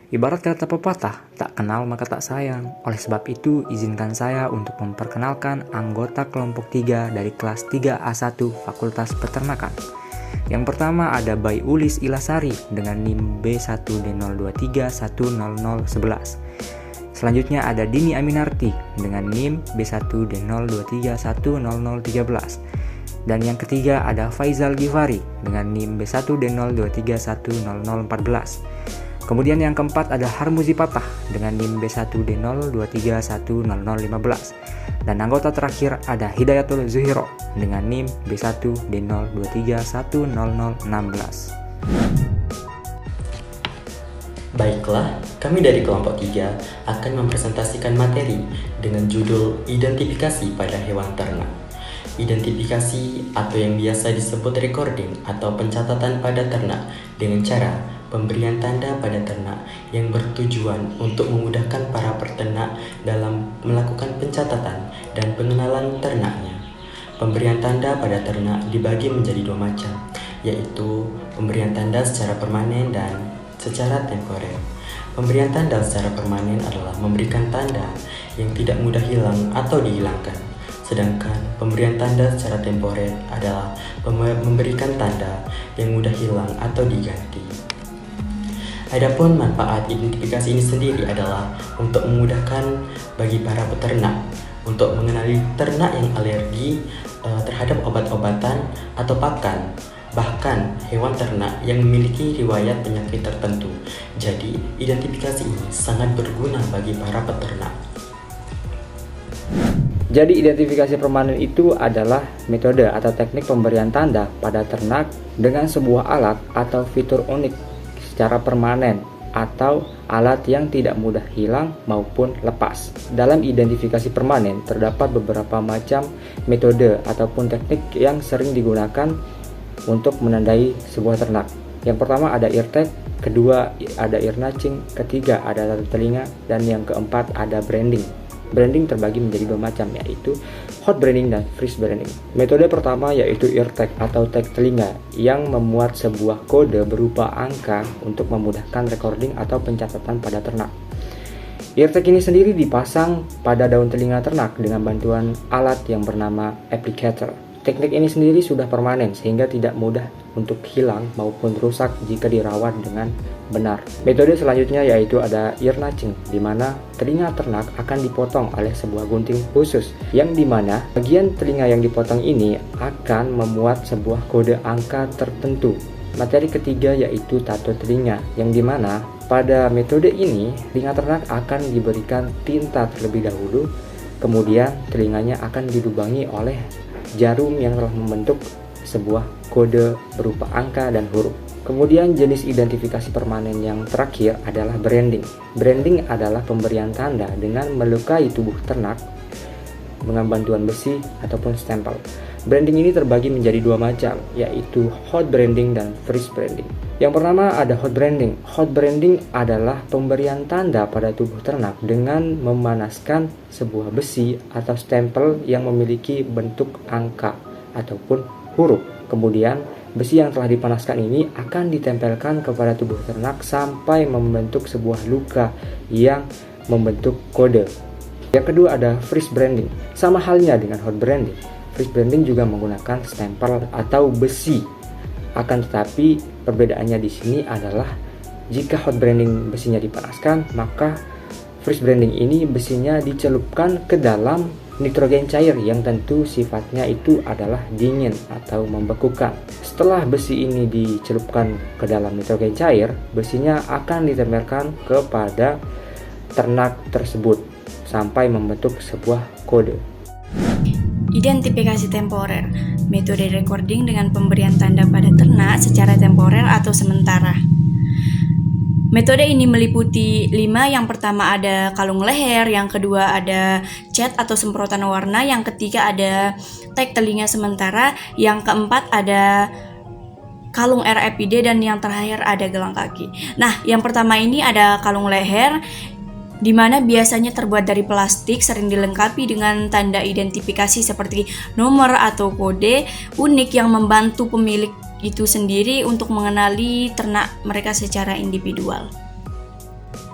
Ibarat kata pepatah, tak kenal maka tak sayang. Oleh sebab itu, izinkan saya untuk memperkenalkan anggota kelompok 3 dari kelas 3A1 Fakultas Peternakan. Yang pertama ada Bayi Ulis Ilasari dengan NIM B1D023100011. Selanjutnya ada Dini Aminarti dengan NIM B1D023100013. Dan yang ketiga ada Faizal Givari dengan NIM B1D023100014. Kemudian yang keempat ada Harmuzi Patah dengan NIM B1D023100015. Dan anggota terakhir ada Hidayatul Zuhiro dengan NIM B1D023100016. Baiklah, kami dari kelompok 3 akan mempresentasikan materi dengan judul Identifikasi pada Hewan Ternak. Identifikasi atau yang biasa disebut recording atau pencatatan pada ternak dengan cara pemberian tanda pada ternak yang bertujuan untuk memudahkan para peternak dalam melakukan pencatatan dan pengenalan ternaknya. Pemberian tanda pada ternak dibagi menjadi 2 macam, yaitu pemberian tanda secara permanen dan secara temporer. Pemberian tanda secara permanen adalah memberikan tanda yang tidak mudah hilang atau dihilangkan. Sedangkan pemberian tanda secara temporer adalah memberikan tanda yang mudah hilang atau diganti. Adapun manfaat identifikasi ini sendiri adalah untuk memudahkan bagi para peternak untuk mengenali ternak yang alergi terhadap obat-obatan atau pakan, bahkan hewan ternak yang memiliki riwayat penyakit tertentu. Jadi, identifikasi ini sangat berguna bagi para peternak. Jadi identifikasi permanen itu adalah metode atau teknik pemberian tanda pada ternak dengan sebuah alat atau fitur unik secara permanen atau alat yang tidak mudah hilang maupun lepas. Dalam identifikasi permanen terdapat beberapa macam metode ataupun teknik yang sering digunakan untuk menandai sebuah ternak. Yang pertama ada ear tag, kedua ada ear nudging, ketiga ada tata telinga, dan yang keempat ada branding. Branding terbagi menjadi 2 macam, yaitu hot branding dan freeze branding. Metode pertama yaitu ear tag atau tag telinga yang memuat sebuah kode berupa angka untuk memudahkan recording atau pencatatan pada ternak. Ear tag ini sendiri dipasang pada daun telinga ternak dengan bantuan alat yang bernama applicator. Teknik ini sendiri sudah permanen sehingga tidak mudah untuk hilang maupun rusak jika dirawat dengan benar. Metode selanjutnya yaitu ada ear nudging, di mana telinga ternak akan dipotong oleh sebuah gunting khusus, yang dimana bagian telinga yang dipotong ini akan memuat sebuah kode angka tertentu. Materi ketiga yaitu tato telinga, yang dimana pada metode ini telinga ternak akan diberikan tinta terlebih dahulu, kemudian telinganya akan dilubangi oleh jarum yang telah membentuk sebuah kode berupa angka dan huruf. Kemudian jenis identifikasi permanen yang terakhir adalah branding. Branding adalah pemberian tanda dengan melukai tubuh ternak dengan bantuan besi ataupun stempel. Branding ini terbagi menjadi 2 macam, yaitu hot branding dan freeze branding. Yang pertama ada hot branding. Hot branding adalah pemberian tanda pada tubuh ternak dengan memanaskan sebuah besi atau stempel yang memiliki bentuk angka ataupun huruf. Kemudian besi yang telah dipanaskan ini akan ditempelkan kepada tubuh ternak sampai membentuk sebuah luka yang membentuk kode. Yang kedua ada freeze branding. Sama halnya dengan hot branding, freeze branding juga menggunakan stempel atau besi. Akan tetapi perbedaannya di sini adalah jika hot branding besinya dipanaskan, maka freeze branding ini besinya dicelupkan ke dalam nitrogen cair yang tentu sifatnya itu adalah dingin atau membekukan. Setelah besi ini dicelupkan ke dalam nitrogen cair, besinya akan ditempelkan kepada ternak tersebut sampai membentuk sebuah kode. Identifikasi temporer, metode recording dengan pemberian tanda pada ternak secara temporer atau sementara. Metode ini meliputi 5. Yang pertama ada kalung leher, yang kedua ada cat atau semprotan warna, yang ketiga ada tag telinga sementara, yang keempat ada kalung RFID, dan yang terakhir ada gelang kaki. Nah, yang pertama ini ada kalung leher, di mana biasanya terbuat dari plastik, sering dilengkapi dengan tanda identifikasi seperti nomor atau kode unik yang membantu pemilik itu sendiri untuk mengenali ternak mereka secara individual.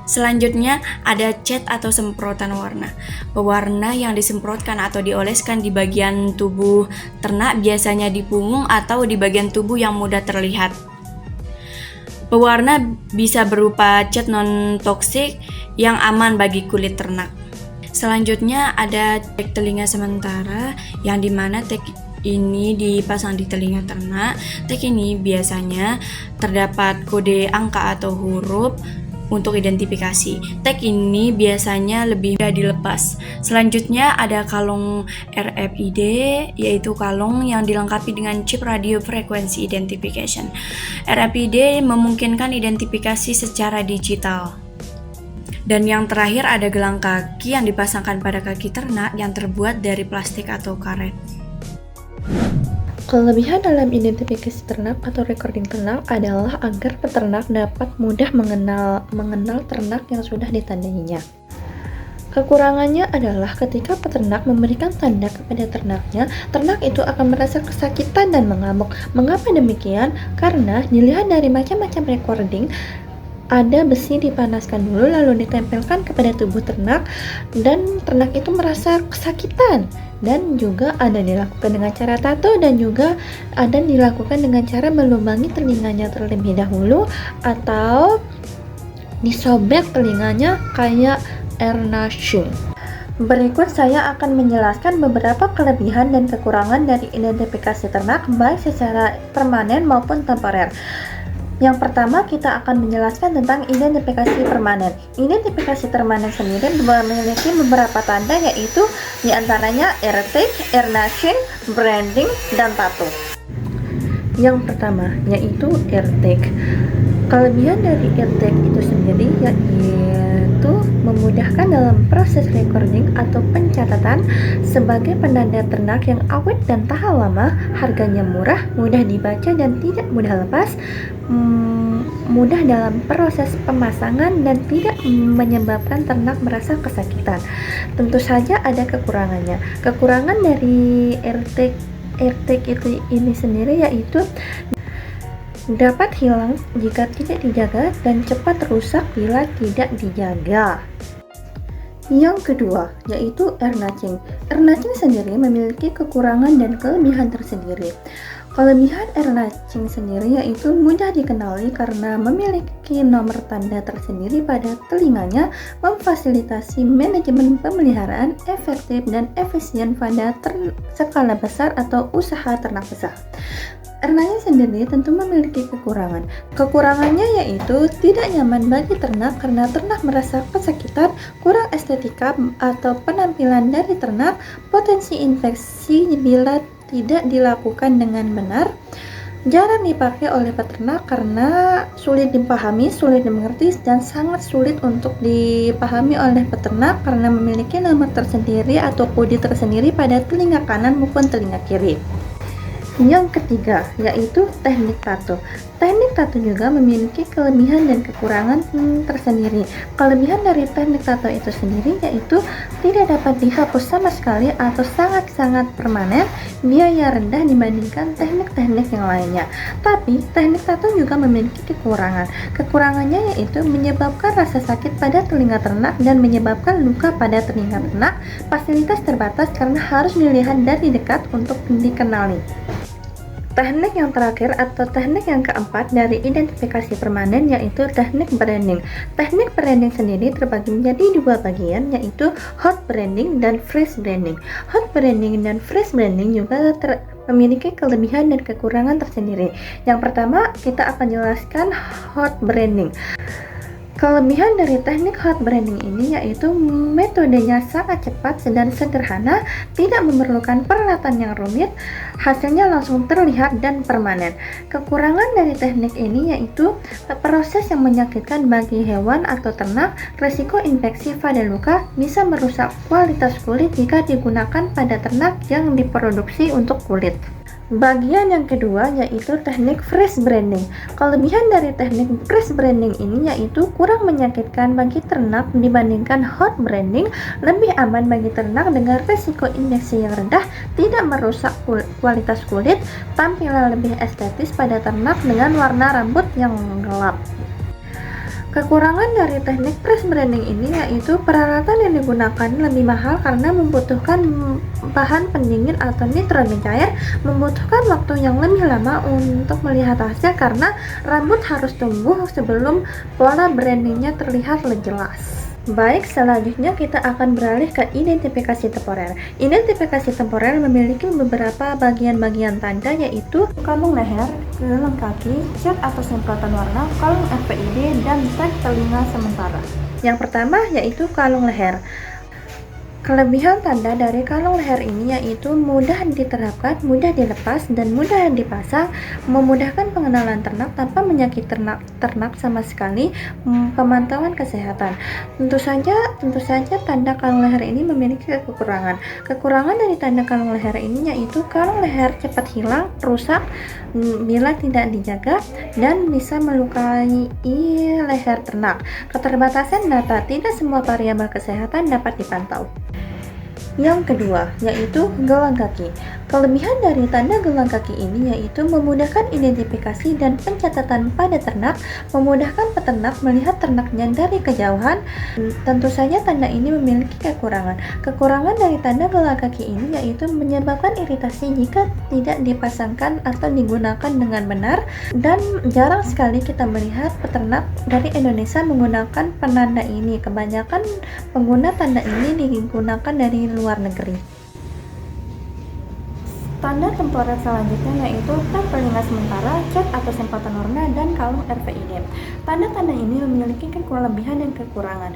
Selanjutnya ada cat atau semprotan warna. Pewarna yang disemprotkan atau dioleskan di bagian tubuh ternak biasanya di punggung atau di bagian tubuh yang mudah terlihat. Pewarna bisa berupa cat non-toksik yang aman bagi kulit ternak. Selanjutnya ada tag telinga sementara yang dimana tag ini dipasang di telinga ternak. Tag ini biasanya terdapat kode angka atau huruf untuk identifikasi. Tag ini biasanya lebih mudah dilepas. Selanjutnya ada kalung RFID, yaitu kalung yang dilengkapi dengan chip radio frequency identification. RFID memungkinkan identifikasi secara digital. Dan yang terakhir ada gelang kaki yang dipasangkan pada kaki ternak yang terbuat dari plastik atau karet. Kelebihan dalam identifikasi ternak atau recording ternak adalah agar peternak dapat mudah mengenal ternak yang sudah ditandainya. Kekurangannya adalah ketika peternak memberikan tanda kepada ternaknya, ternak itu akan merasa kesakitan dan mengamuk. Mengapa demikian? Karena dilihat dari macam-macam recording, ada besi dipanaskan dulu lalu ditempelkan kepada tubuh ternak dan ternak itu merasa kesakitan, dan juga ada dilakukan dengan cara tato dan juga ada dilakukan dengan cara melubangi telinganya terlebih dahulu atau disobek telinganya kayak ernashing. Berikut saya akan menjelaskan beberapa kelebihan dan kekurangan dari identifikasi ternak baik secara permanen maupun temporer. Yang pertama, kita akan menjelaskan tentang identifikasi permanen. Identifikasi permanen sendiri memiliki beberapa tanda, yaitu diantaranya ear-tag, ear-nashing, branding, dan tato. Yang pertama, yaitu ear-tag. Kelebihan dari ear-tag itu sendiri yaitu memudahkan dalam proses recording atau pencatatan sebagai penanda ternak yang awet dan tahan lama, harganya murah, mudah dibaca dan tidak mudah lepas, mudah dalam proses pemasangan dan tidak menyebabkan ternak merasa kesakitan. Tentu saja ada kekurangannya. Kekurangan dari ear-tag ini sendiri yaitu dapat hilang jika tidak dijaga dan cepat rusak bila tidak dijaga. Yang kedua, yaitu ear-nashing. Ear-nashing sendiri memiliki kekurangan dan kelebihan tersendiri. Kelebihan ear-nashing sendiri yaitu mudah dikenali karena memiliki nomor tanda tersendiri pada telinganya, memfasilitasi manajemen pemeliharaan efektif dan efisien pada skala besar atau usaha ternak besar. Ear-nashing sendiri tentu memiliki kekurangan. Kekurangannya yaitu tidak nyaman bagi ternak karena ternak merasa kesakitan, kurang estetika atau penampilan dari ternak, potensi infeksi bila tidak dilakukan dengan benar, jarang dipakai oleh peternak karena sulit dipahami, sulit dimengerti, dan sangat sulit untuk dipahami oleh peternak karena memiliki nomor tersendiri atau kode tersendiri pada telinga kanan maupun telinga kiri. Yang ketiga, yaitu teknik tato. Teknik tato juga memiliki kelebihan dan kekurangan tersendiri. Kelebihan dari teknik tato itu sendiri yaitu tidak dapat dihapus sama sekali atau sangat-sangat permanen, biaya rendah dibandingkan teknik-teknik yang lainnya. Tapi, teknik tato juga memiliki kekurangan. Kekurangannya yaitu menyebabkan rasa sakit pada telinga ternak dan menyebabkan luka pada telinga ternak. Fasilitas terbatas karena harus dilihat dari dekat untuk dikenali. Teknik yang terakhir atau teknik yang keempat dari identifikasi permanen yaitu teknik branding. Teknik branding sendiri terbagi menjadi dua bagian, yaitu hot branding dan fresh branding. Hot branding dan fresh branding juga memiliki kelebihan dan kekurangan tersendiri. Yang pertama, kita akan jelaskan hot branding. Kelebihan dari teknik hot branding ini yaitu metodenya sangat cepat dan sederhana, tidak memerlukan peralatan yang rumit, hasilnya langsung terlihat dan permanen. Kekurangan dari teknik ini yaitu proses yang menyakitkan bagi hewan atau ternak, risiko infeksi pada luka, bisa merusak kualitas kulit jika digunakan pada ternak yang diproduksi untuk kulit. Bagian yang kedua yaitu teknik fresh branding. Kelebihan dari teknik fresh branding ini yaitu kurang menyakitkan bagi ternak dibandingkan hot branding, lebih aman bagi ternak dengan risiko infeksi yang rendah, tidak merusak kualitas kulit, tampilan lebih estetis pada ternak dengan warna rambut yang gelap. Kekurangan dari teknik press branding ini yaitu peralatan yang digunakan lebih mahal karena membutuhkan bahan pendingin atau nitrogen cair, membutuhkan waktu yang lebih lama untuk melihat hasil karena rambut harus tumbuh sebelum pola brandingnya terlihat lebih jelas. Baik, selanjutnya kita akan beralih ke identifikasi temporer. Identifikasi temporer memiliki beberapa bagian-bagian tanda yaitu kalung leher, gelang kaki, cat atau semprotan warna, kalung RFID, dan tag telinga sementara. Yang pertama yaitu kalung leher. Kelebihan tanda dari kalung leher ini yaitu mudah diterapkan, mudah dilepas, dan mudah dipasang, memudahkan pengenalan ternak tanpa menyakiti ternak sama sekali, pemantauan kesehatan. Tentu saja tanda kalung leher ini memiliki kekurangan. Kekurangan dari tanda kalung leher ini yaitu kalung leher cepat hilang, rusak bila tidak dijaga, dan bisa melukai leher ternak. Keterbatasan data, tidak semua variabel kesehatan dapat dipantau. Yang kedua, yaitu gelang kaki. Kelebihan dari tanda gelang kaki ini yaitu memudahkan identifikasi dan pencatatan pada ternak, memudahkan peternak melihat ternaknya dari kejauhan. Tentu saja tanda ini memiliki kekurangan. Kekurangan dari tanda gelang kaki ini yaitu menyebabkan iritasi jika tidak dipasangkan atau digunakan dengan benar, dan jarang sekali kita melihat peternak dari Indonesia menggunakan penanda ini. Kebanyakan pengguna tanda ini digunakan dari luar negeri. Tanda temporer selanjutnya yaitu tag telinga sementara, cat atau semprotan warna, dan kalung RFID. Tanda-tanda ini memiliki kelebihan dan kekurangan.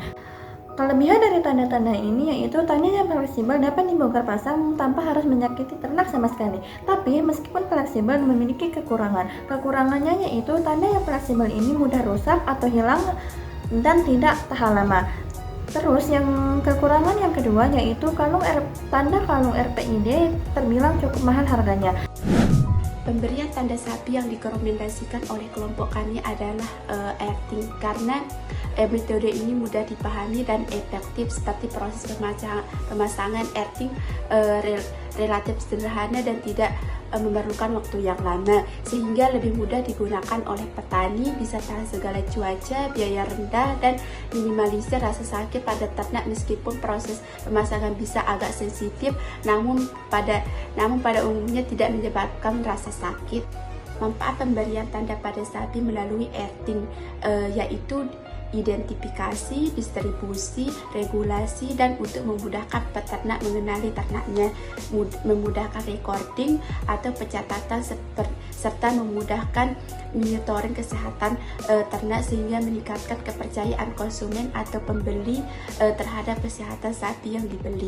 Kelebihan dari tanda-tanda ini yaitu tanda yang fleksibel dapat dibongkar pasang tanpa harus menyakiti ternak sama sekali. Tapi meskipun fleksibel memiliki kekurangan. Kekurangannya yaitu tanda yang fleksibel ini mudah rusak atau hilang dan tidak tahan lama. Terus yang kekurangan yang kedua yaitu tanda kalung RFID terbilang cukup mahal harganya. Pemberian tanda sapi yang direkomendasikan oleh kelompok kami adalah earthing karena metode ini mudah dipahami dan efektif, seperti proses pemasangan earthing relatif sederhana dan tidak memerlukan waktu yang lama, sehingga lebih mudah digunakan oleh petani, bisa tahan segala cuaca, biaya rendah, dan minimalisir rasa sakit pada ternak. Meskipun proses pemasangan bisa agak sensitif, namun pada umumnya tidak menyebabkan rasa sakit. Manfaat pemberian tanda pada sapi melalui earthing yaitu identifikasi, distribusi, regulasi, dan untuk memudahkan peternak mengenali ternaknya, memudahkan recording atau pencatatan, serta memudahkan monitoring kesehatan ternak sehingga meningkatkan kepercayaan konsumen atau pembeli terhadap kesehatan sapi yang dibeli.